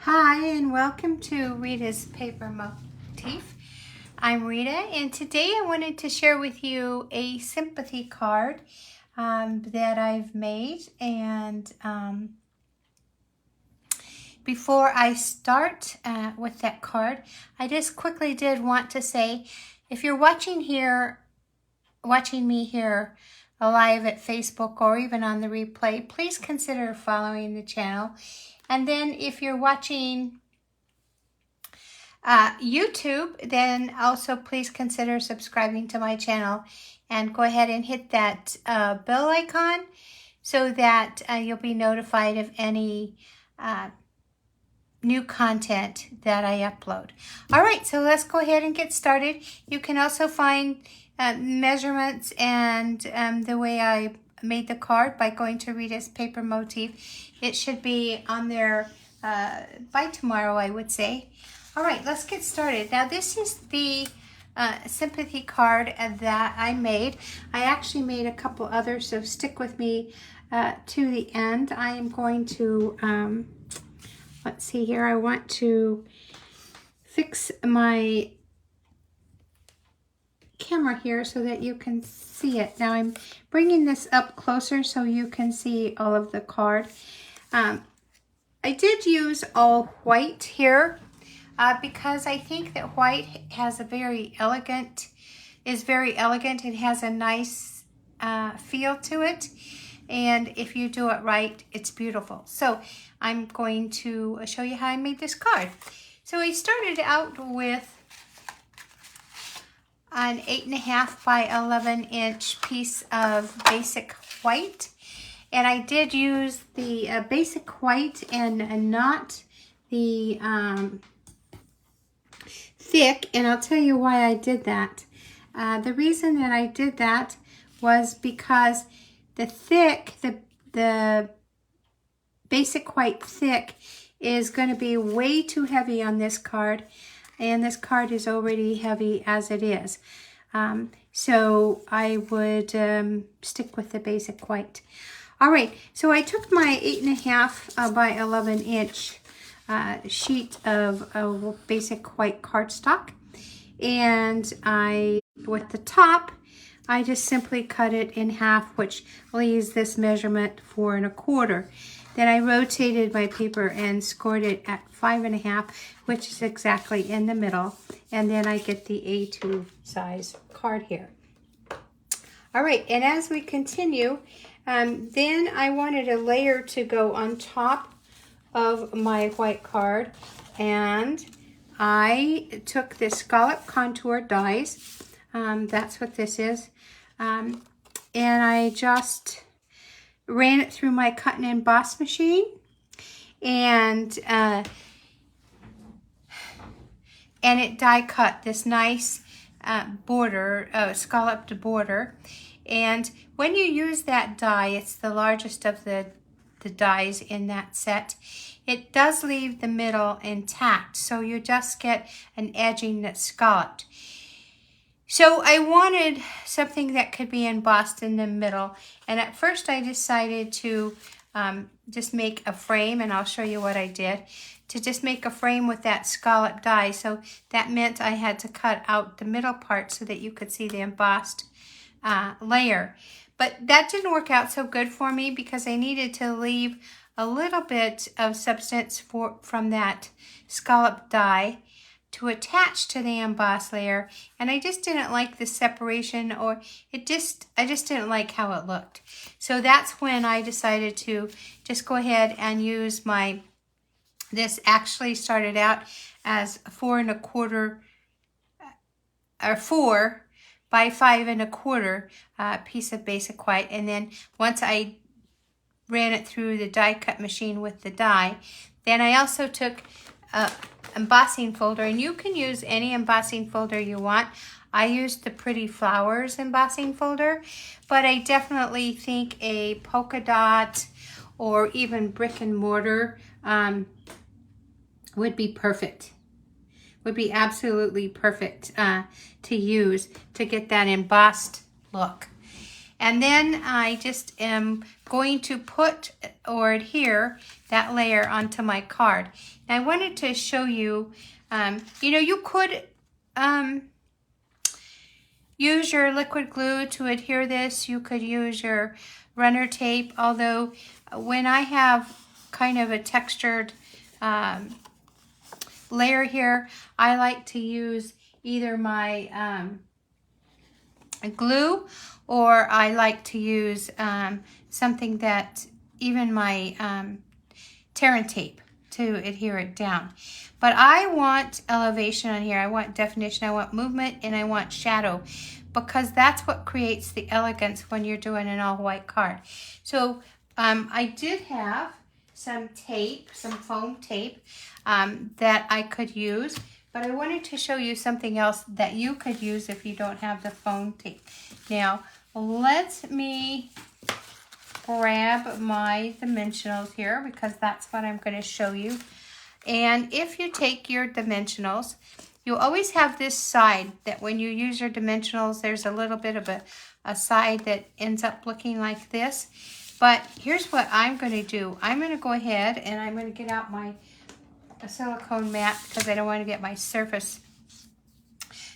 Hi, and welcome to Rita's Paper Motif. I'm Rita, and today I wanted to share with you a sympathy card that I've made. And before I start with that card, I just quickly did want to say, if you're watching me here live at Facebook or even on the replay, please consider following the channel. And then if you're watching YouTube, then also please consider subscribing to my channel and go ahead and hit that bell icon so that you'll be notified of any new content that I upload. All right, so let's go ahead and get started. You can also find measurements and the way I made the card by going to Rita's Paper Motif. It should be on there by tomorrow, I would say. All right, let's get started. Now, this is the sympathy card that I made. I actually made a couple others, so stick with me to the end. I am going to, let's see here, I want to fix my camera here so that you can see it. Now, I'm bringing this up closer so you can see all of the card. I did use all white here. Because I think that white has a very elegant. It has a nice feel to it. And if you do it right, it's beautiful. So I'm going to show you how I made this card. So I started out with an 8.5 by 11 inch piece of basic white. And I did use the basic white and not the thick, and I'll tell you why I did that. The reason that I did that was because the thick, the basic white thick is going to be way too heavy on this card, and this card is already heavy as it is. So I would stick with the basic white. All right, so I took my 8.5 by 11 inch sheet of basic white cardstock, and with the top, I just simply cut it in half, which leaves this measurement 4 1/4. Then I rotated my paper and scored it at 5 1/2, which is exactly in the middle, and then I get the A2 size card here. All right, and as we continue, then I wanted a layer to go on top of my white card, and I took this scallop contour dies. That's what this is. And I just ran it through my cut and emboss machine, and it die cut this nice border, scalloped border. And when you use that die, it's the largest of the dies in that set. It does leave the middle intact, so you just get an edging that's scalloped. So I wanted something that could be embossed in the middle, and at first I decided to just make a frame, and I'll show you what I did, to just make a frame with that scalloped die. So that meant I had to cut out the middle part so that you could see the embossed layer. But that didn't work out so good for me because I needed to leave a little bit of substance from that scallop die to attach to the embossed layer, and I just didn't like the separation, or I just didn't like how it looked. So that's when I decided to just go ahead and use this actually started out as a 4 1/4 or 4 by 5 1/4 piece of basic white. And then once I ran it through the die cut machine with the die, then I also took a embossing folder, and you can use any embossing folder you want. I used the Pretty Flowers embossing folder, but I definitely think a polka dot or even brick and mortar would be perfect. Would be absolutely perfect to use to get that embossed look. And then I just am going to put or adhere that layer onto my card. Now I wanted to show you, you know, you could use your liquid glue to adhere this. You could use your runner tape, although when I have kind of a textured layer here, I like to use either my glue, or I like to use something that, even my tear and tape, to adhere it down. But I want elevation on here. I want definition, I want movement, and I want shadow, because that's what creates the elegance when you're doing an all white card. So I did have some tape, some foam tape that I could use, but I wanted to show you something else that you could use if you don't have the foam tape. Now, let me grab my dimensionals here, because that's what I'm going to show you. And if you take your dimensionals, you always have this side that when you use your dimensionals, there's a little bit of a side that ends up looking like this. But here's what I'm going to do. I'm going to go ahead and I'm going to get out my silicone mat, because I don't want to get my surface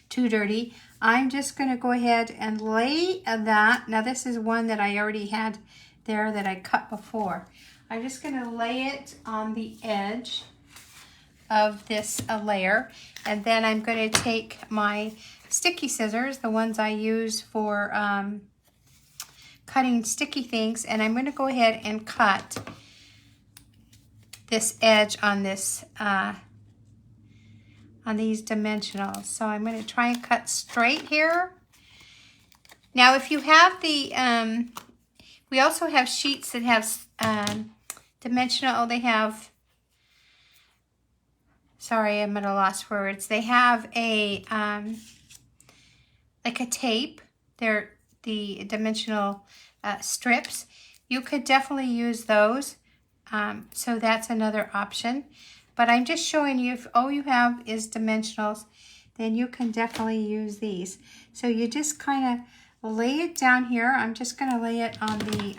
too dirty. I'm just going to go ahead and lay that. Now this is one that I already had there that I cut before. I'm just going to lay it on the edge of this layer, and then I'm going to take my sticky scissors, the ones I use for cutting sticky things, and I'm going to go ahead and cut this edge on this on these dimensionals. So I'm going to try and cut straight here. Now if you have the we also have sheets that have dimensional, they have, sorry, I'm at a loss for words. They have a like a tape. They're the dimensional strips. You could definitely use those. So that's another option. But I'm just showing you, if all you have is dimensionals, then you can definitely use these. So you just kind of lay it down here. I'm just going to lay it on the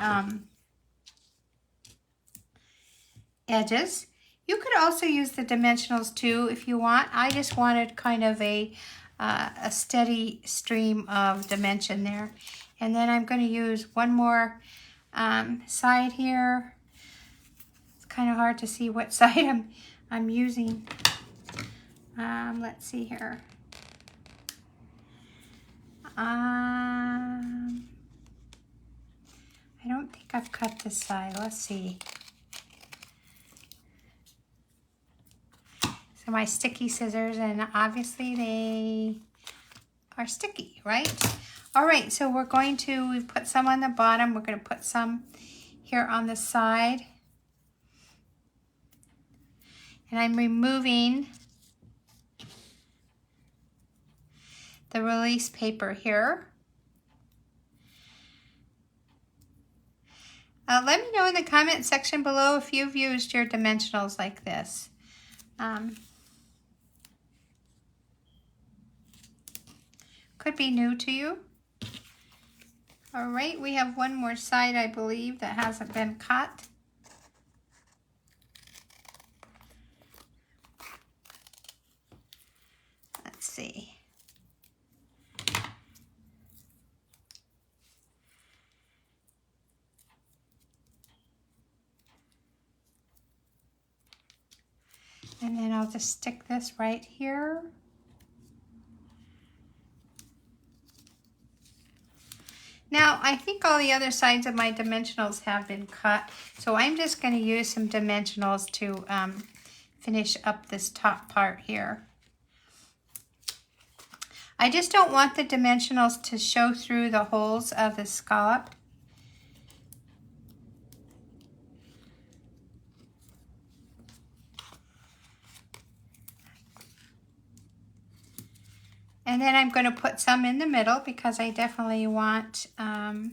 edges. You could also use the dimensionals too if you want. I just wanted kind of a steady stream of dimension there. And then I'm going to use one more side here. It's kind of hard to see what side I'm using. Let's see here. I don't think I've cut this side. Let's see. So my sticky scissors, and obviously they are sticky, right? All right, so we're going to, we've put some on the bottom. We're going to put some here on the side. And I'm removing the release paper here. Let me know in the comment section below if you've used your dimensionals like this. Could be new to you. All right, we have one more side, I believe, that hasn't been cut. Let's see. And then I'll just stick this right here. Now, I think all the other sides of my dimensionals have been cut, so I'm just going to use some dimensionals to finish up this top part here. I just don't want the dimensionals to show through the holes of the scallop. And then I'm going to put some in the middle because I definitely want I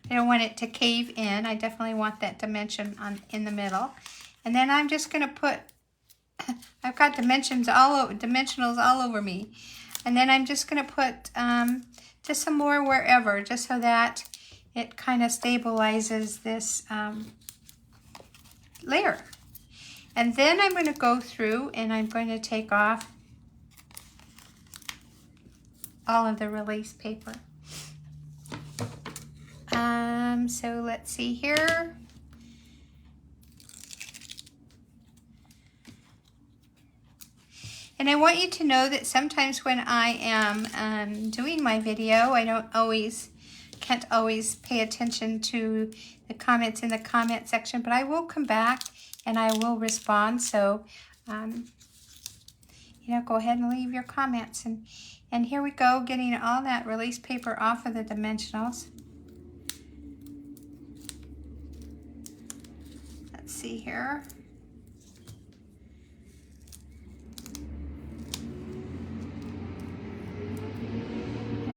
don't want it to cave in. I definitely want that dimension in the middle. And then I'm just going to put, I've got dimensionals all over me. And then I'm just going to put just some more wherever, just so that it kind of stabilizes this layer. And then I'm going to go through and I'm going to take off all of the release paper. So let's see here. And I want you to know that sometimes when I am doing my video, I can't always pay attention to the comments in the comment section, but I will come back and I will respond. So, you know, go ahead and leave your comments. And here we go, getting all that release paper off of the dimensionals. Let's see here.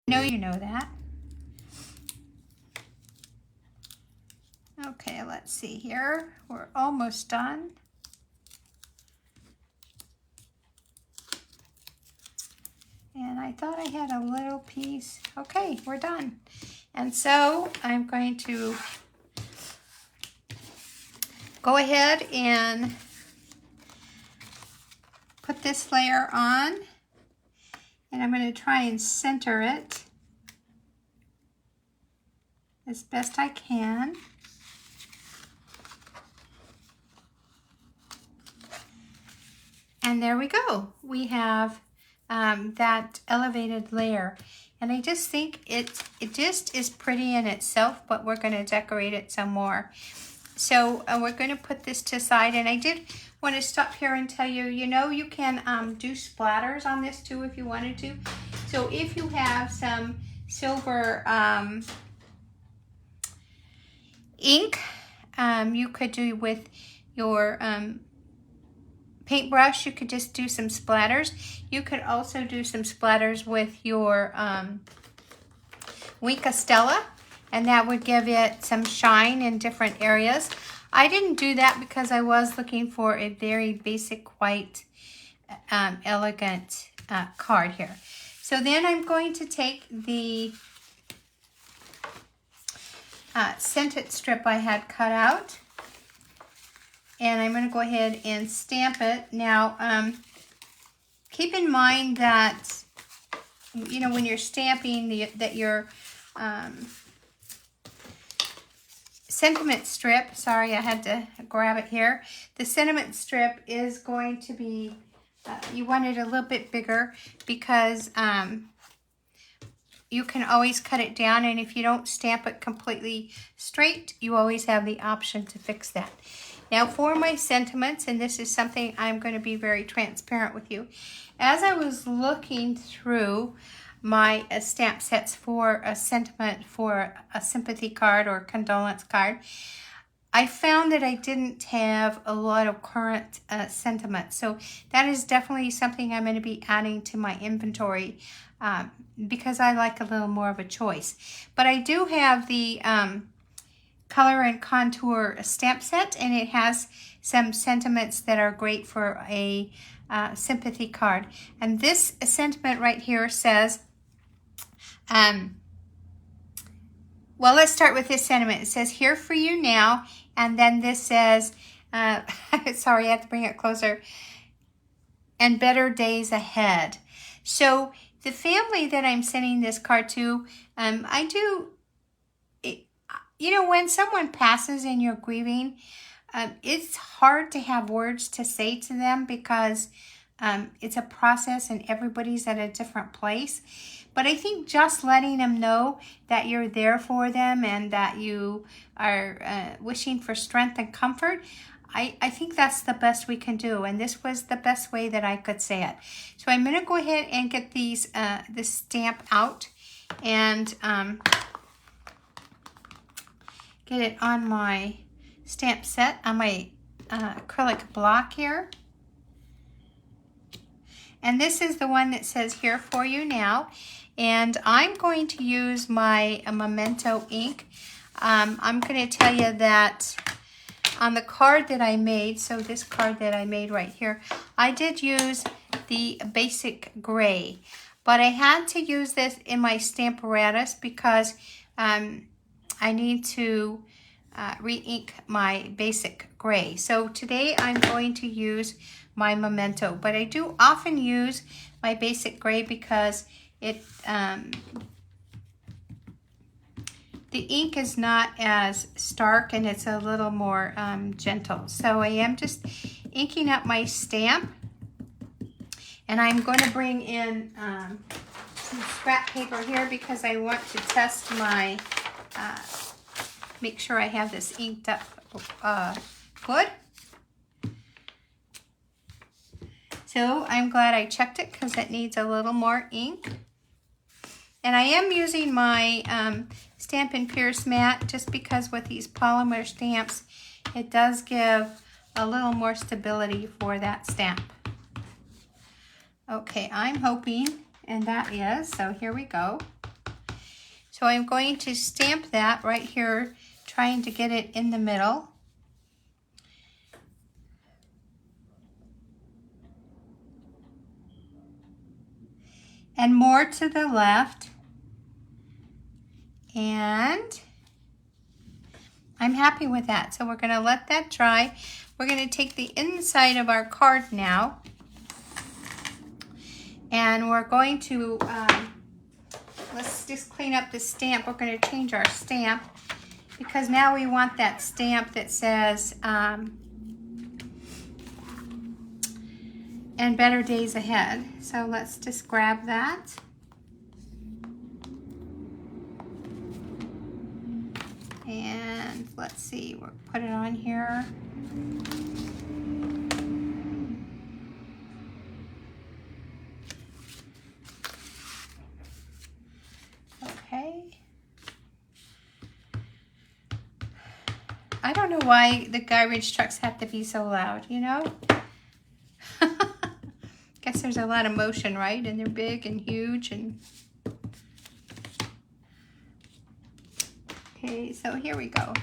I know you know that. Okay, let's see here. We're almost done. And I thought I had a little piece. Okay, we're done. And so I'm going to go ahead and put this layer on. And I'm going to try and center it as best I can. And there we go. We have that elevated layer. And I just think it just is pretty in itself, but we're going to decorate it some more. So we're going to put this to the side. And I did want to stop here and tell you, you know, you can do splatters on this too if you wanted to. So if you have some silver ink, you could do with your paintbrush, you could just do some splatters. You could also do some splatters with your Wink Stella, and that would give it some shine in different areas. I didn't do that because I was looking for a very basic white elegant card here. So then I'm going to take the scented strip I had cut out, and I'm going to go ahead and stamp it. Now, keep in mind that, you know, when you're stamping, that your sentiment strip, sorry, I had to grab it here. The sentiment strip is going to be, you want it a little bit bigger because you can always cut it down, and if you don't stamp it completely straight, you always have the option to fix that. Now for my sentiments, and this is something I'm going to be very transparent with you. As I was looking through my stamp sets for a sentiment, for a sympathy card or condolence card, I found that I didn't have a lot of current sentiments. So that is definitely something I'm going to be adding to my inventory because I like a little more of a choice. But I do have the color and contour stamp set, and it has some sentiments that are great for a sympathy card. And this sentiment right here says, well, let's start with this sentiment. It says, "Here for you now," and then this says, sorry, I have to bring it closer, "and better days ahead." So the family that I'm sending this card to, you know, when someone passes and you're grieving, it's hard to have words to say to them because it's a process and everybody's at a different place. But I think just letting them know that you're there for them and that you are wishing for strength and comfort, I think that's the best we can do. And this was the best way that I could say it. So I'm going to go ahead and get these this stamp out and get it on my stamp set, on my acrylic block here. And this is the one that says, "Here for you now." And I'm going to use my Memento ink. I'm going to tell you that on the card that I made, so this card that I made right here, I did use the basic gray, but I had to use this in my Stamparatus because I need to re-ink my basic gray. So today I'm going to use my Memento, but I do often use my basic gray because it the ink is not as stark and it's a little more gentle. So I am just inking up my stamp, and I'm going to bring in some scrap paper here because I want to test my, make sure I have this inked up good. So I'm glad I checked it because it needs a little more ink. And I am using my Stampin' Pierce mat just because with these polymer stamps, it does give a little more stability for that stamp. Okay, I'm hoping, and that is, so here we go. So I'm going to stamp that right here, trying to get it in the middle. And more to the left. And I'm happy with that. So we're going to let that dry. We're going to take the inside of our card now. And we're going to, let's just clean up the stamp. We're going to change our stamp because now we want that stamp that says, and better days ahead. So let's just grab that. And let's see, we'll put it on here. Okay. I don't know why the garbage trucks have to be so loud, you know? Guess there's a lot of motion, right? And they're big and huge and... Okay, so here we go.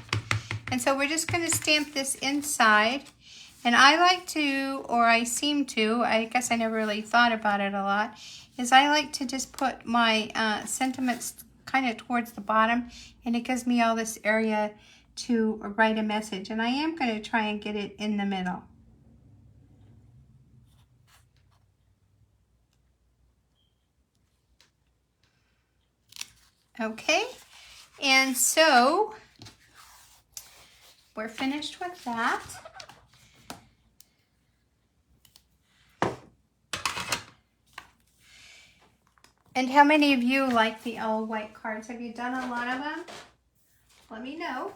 And so we're just going to stamp this inside. And I like to, or I seem to, I guess I never really thought about it a lot, is I like to just put my sentiments kind of towards the bottom, and it gives me all this area to write a message. And I am going to try and get it in the middle. Okay, and so we're finished with that. And how many of you like the all white cards? Have you done a lot of them? Let me know.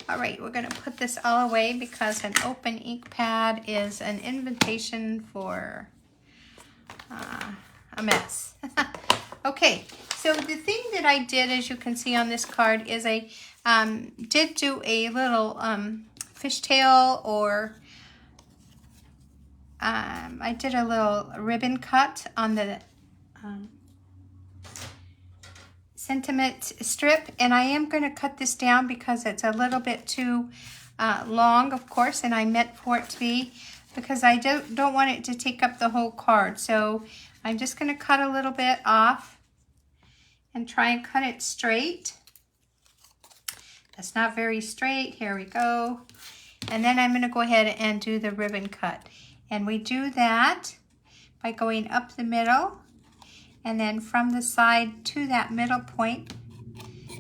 All right, we're going to put this all away because an open ink pad is an invitation for a mess. Okay, so the thing that I did, as you can see on this card, is I did do a little fishtail, or I did a little ribbon cut on the sentiment strip, and I am going to cut this down because it's a little bit too long, of course, and I meant for it to be, because I don't want it to take up the whole card. So I'm just going to cut a little bit off and try and cut it straight. That's not very straight. Here we go. And then I'm going to go ahead and do the ribbon cut. And we do that by going up the middle, and then from the side to that middle point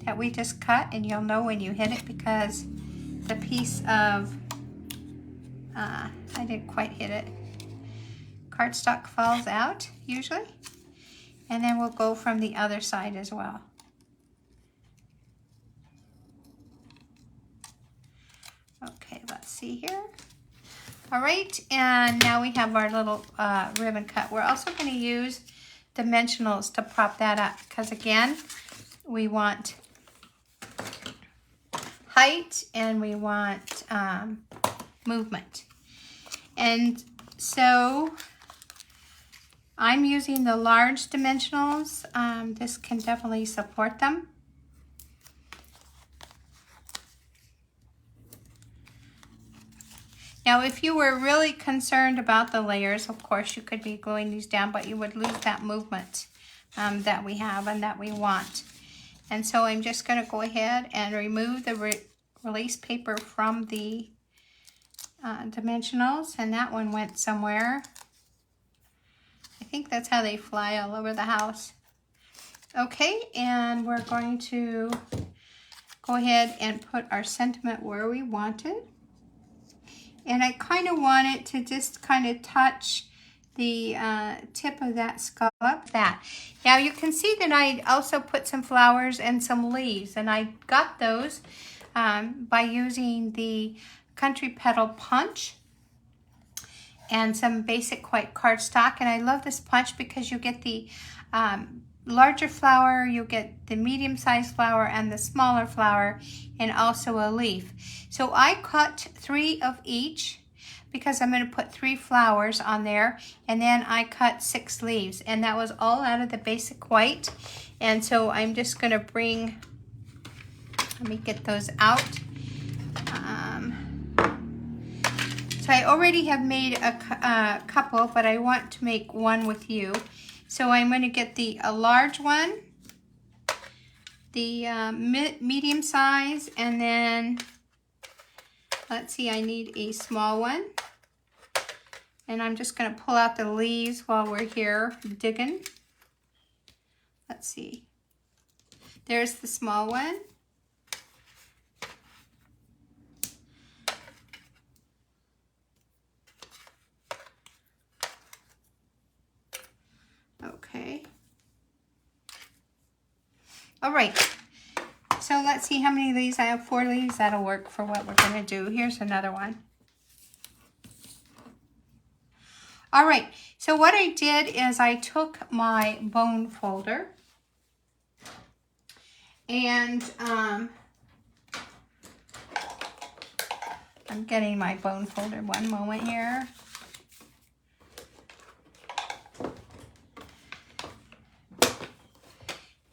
that we just cut, and you'll know when you hit it because the piece of, I didn't quite hit it, cardstock falls out usually. And then we'll go from the other side as well. Okay, let's see here. All right, and now we have our little ribbon cut. We're also going to use dimensionals to prop that up because, again, we want height and we want movement. And so I'm using the large dimensionals. This can definitely support them. Now, if you were really concerned about the layers, of course, you could be gluing these down, but you would lose that movement that we have and that we want. And so I'm just going to go ahead and remove the release paper from the dimensionals, and that one went somewhere. I think that's how they fly all over the house. Okay, and we're going to go ahead and put our sentiment where we want it. And I kind of want it to just kind of touch the tip of that scallop. Now you can see that I also put some flowers and some leaves, and I got those by using the Country Petal punch and some basic white cardstock. And I love this punch because you get the larger flower, you get the medium-sized flower and the smaller flower, and also a leaf. So I cut 3 of each because I'm going to put 3 flowers on there, and then I cut 6 leaves, and that was all out of the basic white. And so I'm just going to bring, let me get those out. So I already have made a couple, but I want to make one with you. So I'm going to get the large one, the medium size, and then, let's see, I need a small one. And I'm just going to pull out the leaves while we're here digging. Let's see. There's the small one. Okay. All right. So let's see how many leaves I have. 4 leaves. That'll work for what we're going to do. Here's another one. All right. So what I did is I took my bone folder and I'm getting my bone folder. One moment here.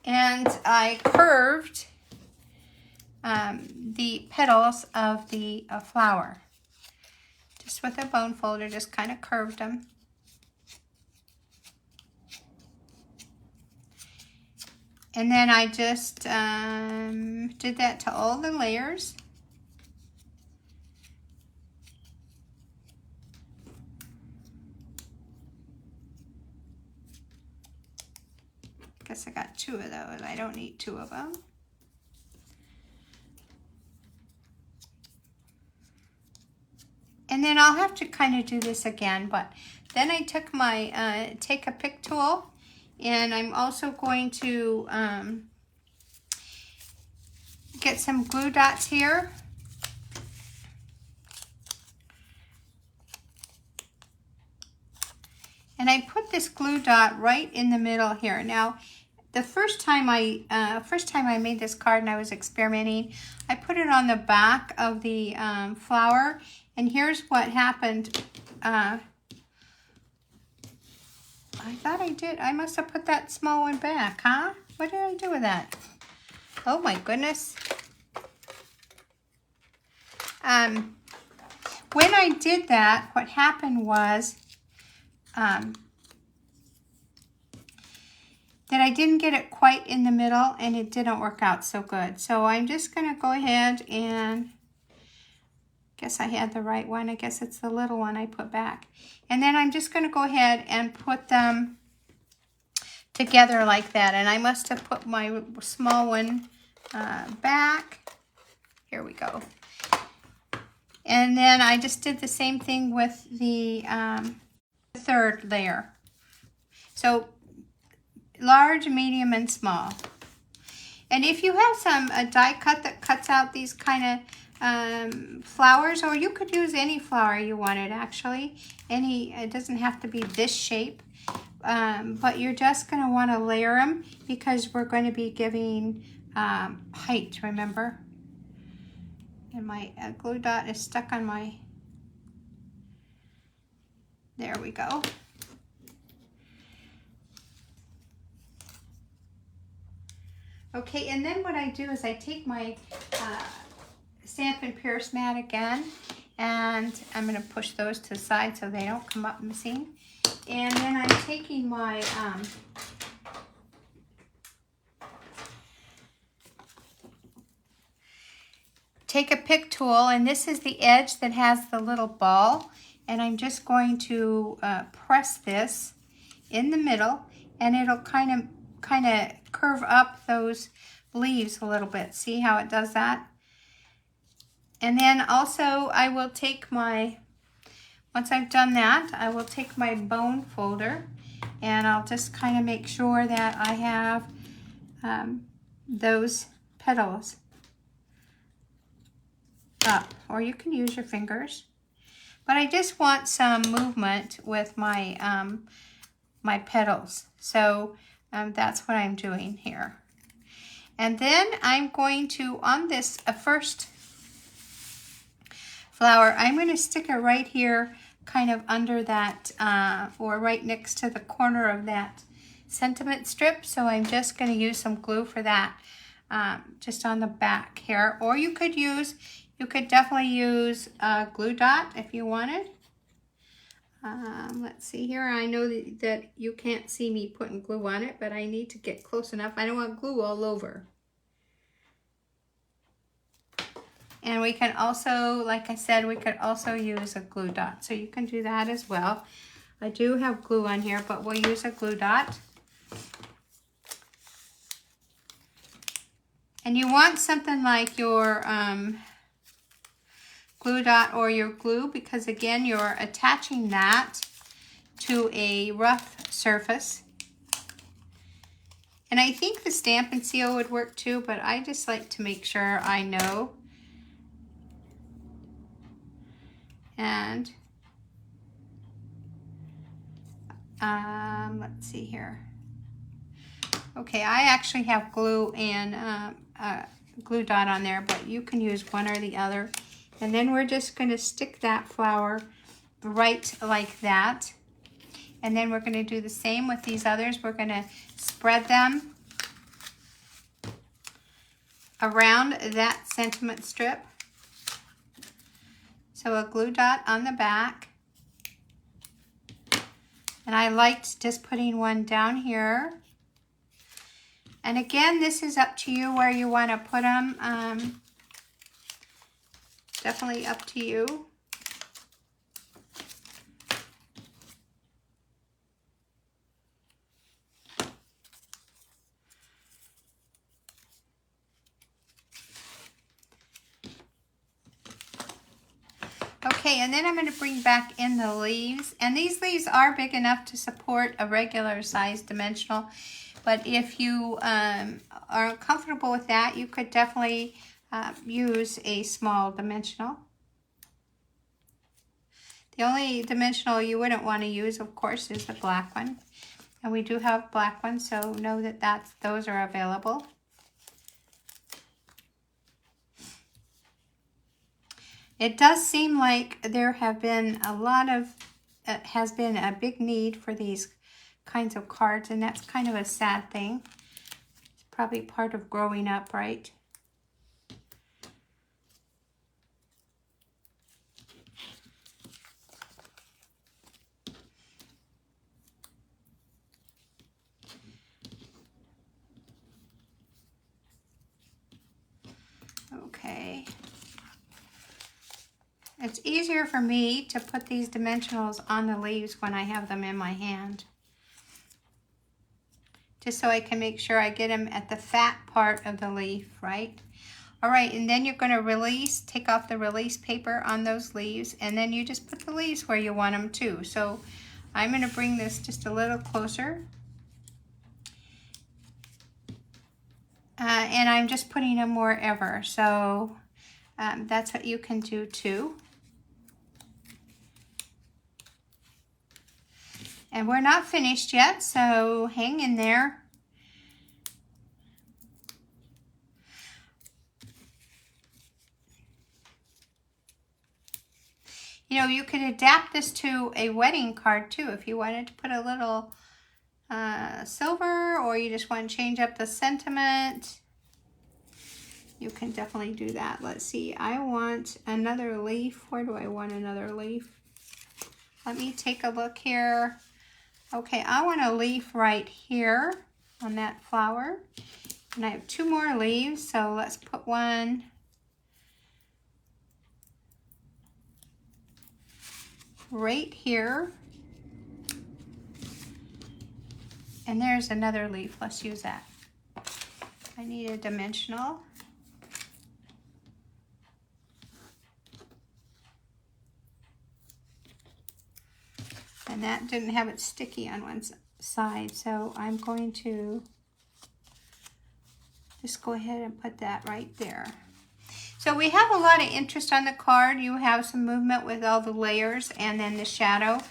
And I curved the petals of the flower. Just with a bone folder, just kind of curved them. And then I just did that to all the layers. Guess I got 2 of those. I don't need 2 of them. And then I'll have to kind of do this again, but then I took my take a pick tool, and I'm also going to get some glue dots here. And I put this glue dot right in the middle here. Now, the first time I made this card and I was experimenting, I put it on the back of the flower, and here's what happened. I thought I did. I must have put that small one back, huh? What did I do with that? Oh my goodness. When I did that, what happened was that I didn't get it quite in the middle, and it didn't work out so good. So I'm just going to go ahead and, guess I had the right one. I guess it's the little one I put back. And then I'm just going to go ahead and put them together like that. And I must have put my small one back. Here we go. And then I just did the same thing with the third layer. So large, medium, and small. And if you have some die cut that cuts out these kind of flowers, or you could use any flower you wanted actually. It doesn't have to be this shape, but you're just going to want to layer them because we're going to be giving height, remember? And my glue dot is stuck on my, there we go. Okay, and then what I do is I take my Stampin' Pierce mat again, And I'm going to push those to the side so they don't come up missing. And then I'm taking my take a pick tool, and this is the edge that has the little ball, and I'm just going to press this in the middle, and it'll kind of curve up those leaves a little bit. See how it does that? And then also I will take my, once I've done that, I will take my bone folder, and I'll just kind of make sure that I have those petals up, or you can use your fingers. But I just want some movement with my my petals, so that's what I'm doing here. And then I'm going to, on this first flower, I'm going to stick it right here, kind of under that, or right next to the corner of that sentiment strip. So I'm just going to use some glue for that, just on the back here. Or you could definitely use a glue dot if you wanted. Let's see here. I know that you can't see me putting glue on it, but I need to get close enough. I don't want glue all over. And we can also, like I said, we could also use a glue dot. So you can do that as well. I do have glue on here, but we'll use a glue dot. And you want something like your glue dot or your glue, because again, you're attaching that to a rough surface. And I think the stamp and seal would work too, but I just like to make sure I know. And let's see here. Okay, I actually have glue and glue dot on there, but you can use one or the other. And then we're just going to stick that flower right like that. And then we're going to do the same with these others. We're going to spread them around that sentiment strip. So a glue dot on the back. And I liked just putting one down here. And again, this is up to you where you want to put them. Definitely up to you. Okay, and then I'm going to bring back in the leaves. And these leaves are big enough to support a regular size dimensional. But if you are comfortable with that, you could definitely use a small dimensional. The only dimensional you wouldn't want to use, of course, is the black one. And we do have black ones, so know that those are available. It does seem like there have been a lot of, has been a big need for these kinds of cards, and that's kind of a sad thing. It's probably part of growing up, right? Okay. It's easier for me to put these dimensionals on the leaves when I have them in my hand. Just so I can make sure I get them at the fat part of the leaf, right? All right, and then you're going to release, take off the release paper on those leaves, and then you just put the leaves where you want them to. So I'm going to bring this just a little closer. And I'm just putting them wherever. So that's what you can do too. And we're not finished yet, so hang in there. You know, you could adapt this to a wedding card too if you wanted to put a little silver, or you just want to change up the sentiment. you can definitely do that. Let's see, I want another leaf. Where do I want another leaf? Let me take a look here. Okay, I want a leaf right here on that flower. And I have 2 more leaves, so let's put one right here. And there's another leaf. Let's use that. I need a dimensional. And that didn't have it sticky on one side, so I'm going to just go ahead and put that right there. So we have a lot of interest on the card. You have some movement with all the layers and then the shadow.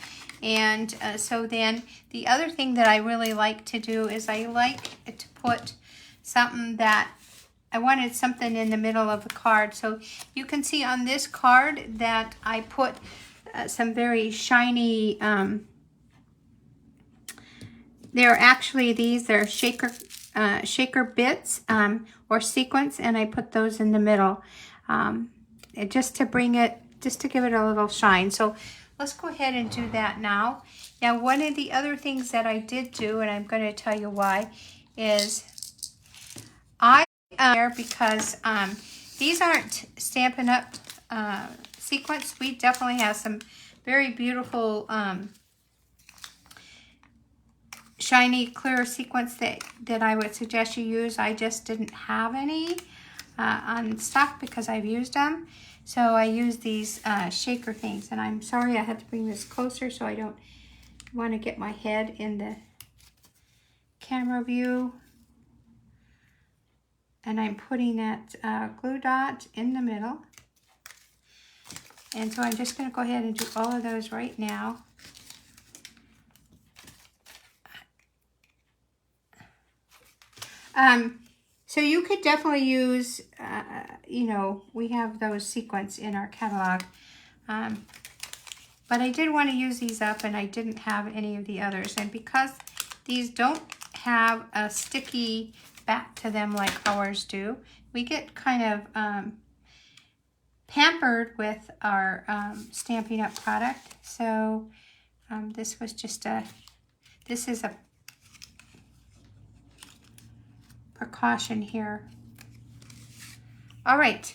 And so then the other thing that I really like to do is I like to put something that, I wanted something in the middle of the card. So you can see on this card that I put some very shiny, they're actually they're shaker bits or sequins, and I put those in the middle just to bring it, just to give it a little shine. So let's go ahead and do that now. Now, one of the other things that I did do, and I'm going to tell you why, is I because these aren't Stampin' Up sequins. We definitely have some very beautiful shiny clear sequins that I would suggest you use. I just didn't have any on stock because I've used them. So I use these shaker things. And I'm sorry I had to bring this closer so I don't want to get my head in the camera view. And I'm putting that glue dot in the middle. And so I'm just going to go ahead and do all of those right now. So you could definitely use, you know, we have those sequins in our catalog. But I did want to use these up, and I didn't have any of the others. And because these don't have a sticky back to them like ours do, we get kind of pampered with our Stampin' Up product. So this was just this is a precaution here. All right,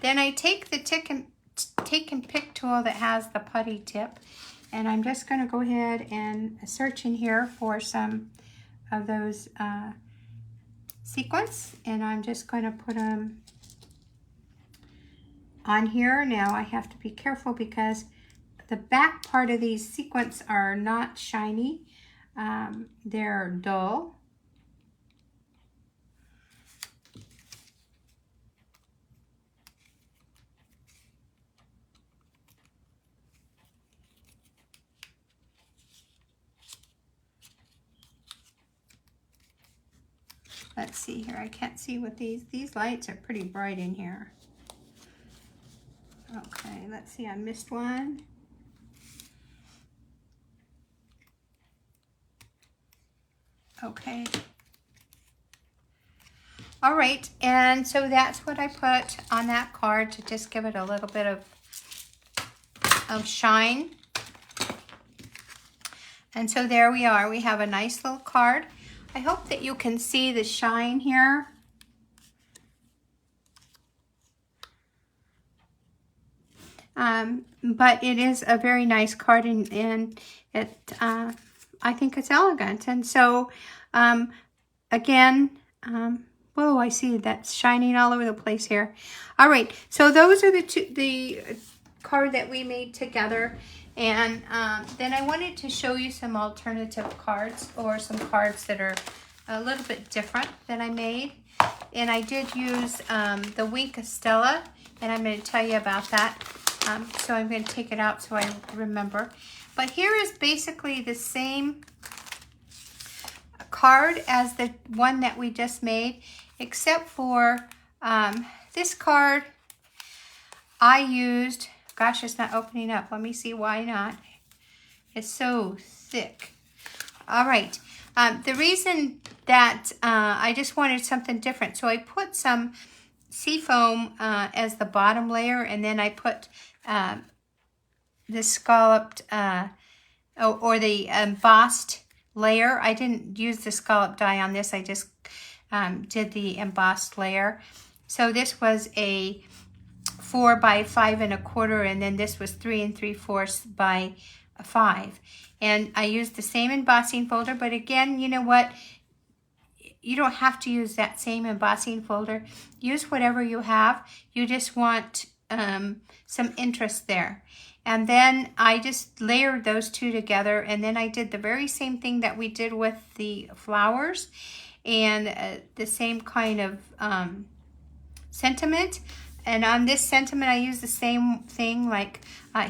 then I take the take and pick tool that has the putty tip, and I'm just going to go ahead and search in here for some of those sequins, and I'm just going to put them on here. Now I have to be careful because the back part of these sequins are not shiny, they're dull. Let's see here. I can't see what these lights are pretty bright in here. Okay, let's see. I missed one. Okay. All right, and so that's what I put on that card to just give it a little bit of shine. And so there we are. We have a nice little card. I hope that you can see the shine here. But it is a very nice card, and it I think it's elegant. And so again, whoa, I see that's shining all over the place here. All right, so those are the card that we made together. And then I wanted to show you some alternative cards, or some cards that are a little bit different that I made. And I did use the Wink Stella, and I'm going to tell you about that. So I'm going to take it out so I remember. But here is basically the same card as the one that we just made, except for this card I used. Gosh, it's not opening up. Let me see why not. It's so thick. All right. The reason that I just wanted something different, so I put some seafoam as the bottom layer, and then I put the scalloped or the embossed layer. I didn't use the scallop die on this. I just did the embossed layer. So this was a 4 by 5 1/4, and then this was 3 3/4 by 5. And I used the same embossing folder, but again, you know what? You don't have to use that same embossing folder. Use whatever you have. You just want some interest there. And then I just layered those two together, and then I did the very same thing that we did with the flowers, and the same kind of sentiment. And on this sentiment, I used the same thing like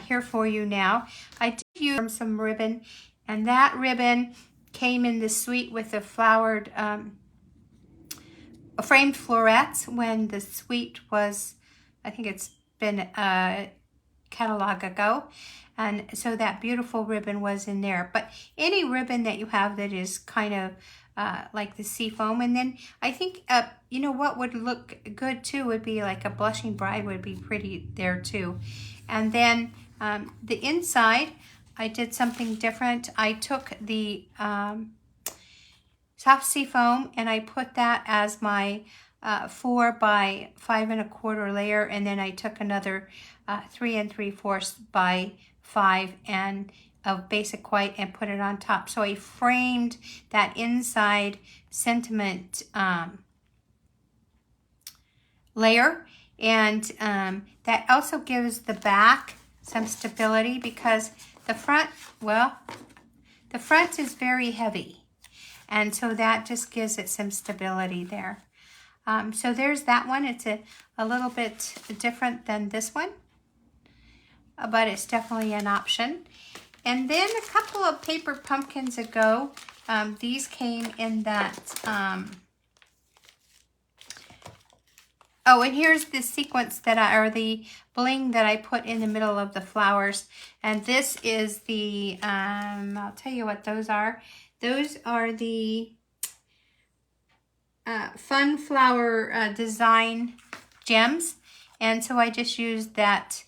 here for you now. I did use some ribbon, and that ribbon came in the suite with the flowered framed florets when the suite was, I think it's been a catalog ago. And so that beautiful ribbon was in there. But any ribbon that you have that is kind of like the seafoam. And then I think, you know what would look good too would be like a blushing bride would be pretty there too. And then the inside, I did something different. I took the soft seafoam and I put that as my 4 by 5 1/4 layer, and then I took another 3 3/4 by 5 and of basic white and put it on top. So I framed that inside sentiment layer, and that also gives the back some stability because the front, well, the front is very heavy, and so that just gives it some stability there. So there's that one. It's a little bit different than this one, but it's definitely an option. And then a couple of paper pumpkins ago, these came in that, oh, and here's the sequence that or the bling that I put in the middle of the flowers. And this is the, I'll tell you what those are. Those are the fun flower design gems. And so I just used that.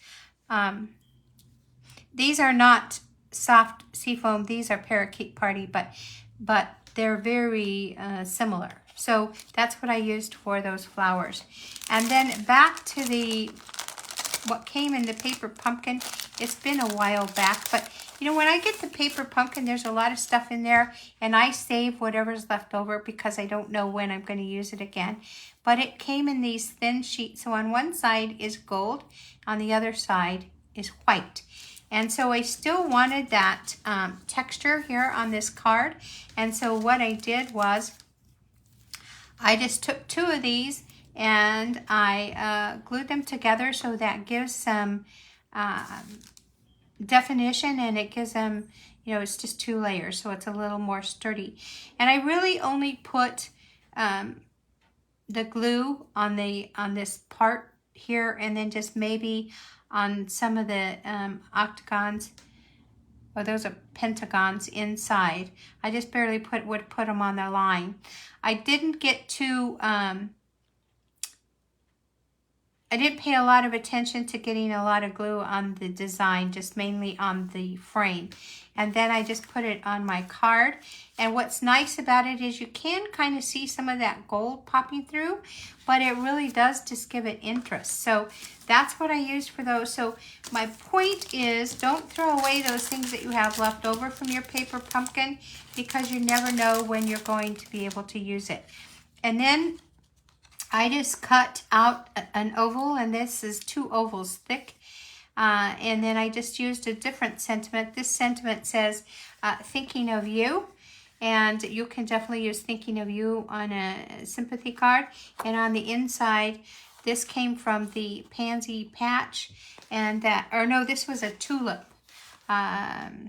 These are not soft seafoam. These are parakeet party, but they're very similar. So that's what I used for those flowers. And then back to what came in the paper pumpkin. It's been a while back, but you know, when I get the paper pumpkin, there's a lot of stuff in there, and I save whatever's left over because I don't know when I'm going to use it again. But it came in these thin sheets. So on one side is gold, on the other side is white. And so I still wanted that texture here on this card. And so what I did was I just took 2 of these and I glued them together, so that gives some definition, and it gives them, you know, it's just 2 layers, so it's a little more sturdy. And I really only put the glue on this part here, and then just maybe on some of the octagons, or those are pentagons inside. I just barely would put them on the line. I didn't get too, I didn't pay a lot of attention to getting a lot of glue on the design, just mainly on the frame. And then I just put it on my card. And what's nice about it is you can kind of see some of that gold popping through, but it really does just give it interest. So that's what I used for those. So my point is, don't throw away those things that you have left over from your paper pumpkin, because you never know when you're going to be able to use it. And then I just cut out an oval, and this is 2 ovals thick. And then I just used a different sentiment. This sentiment says, thinking of you. And you can definitely use thinking of you on a sympathy card. And on the inside, this came from the pansy patch. And that, or no, this was a tulip. Wow,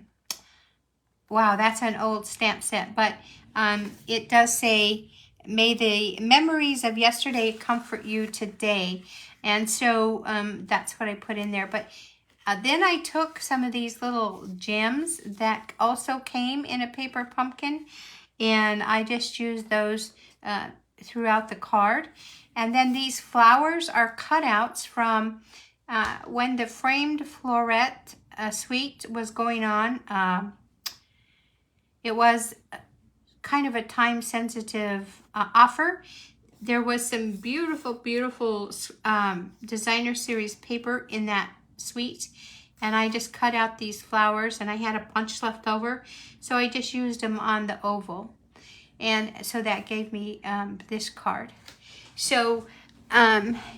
that's an old stamp set. But it does say, may the memories of yesterday comfort you today. And so that's what I put in there. But then I took some of these little gems that also came in a paper pumpkin, and I just used those throughout the card. And then these flowers are cutouts from when the framed floret suite was going on. It was kind of a time-sensitive offer. There was some beautiful, beautiful designer series paper in that suite. And I just cut out these flowers, and I had a bunch left over. So I just used them on the oval. And so that gave me this card. So,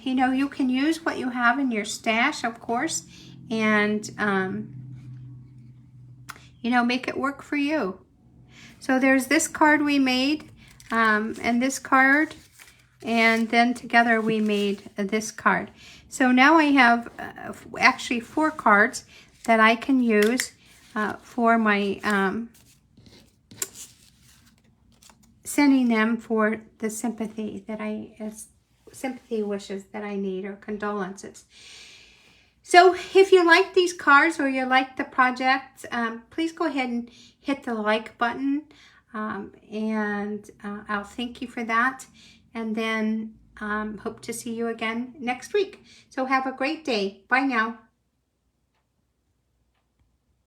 you know, you can use what you have in your stash, of course, and, you know, make it work for you. So there's this card we made, and this card, and then together we made this card. So now I have actually 4 cards that I can use for my sending them for the sympathy that sympathy wishes that I need, or condolences. So if you like these cards or you like the project, please go ahead and hit the like button, and I'll thank you for that. And then hope to see you again next week. So have a great day. Bye now.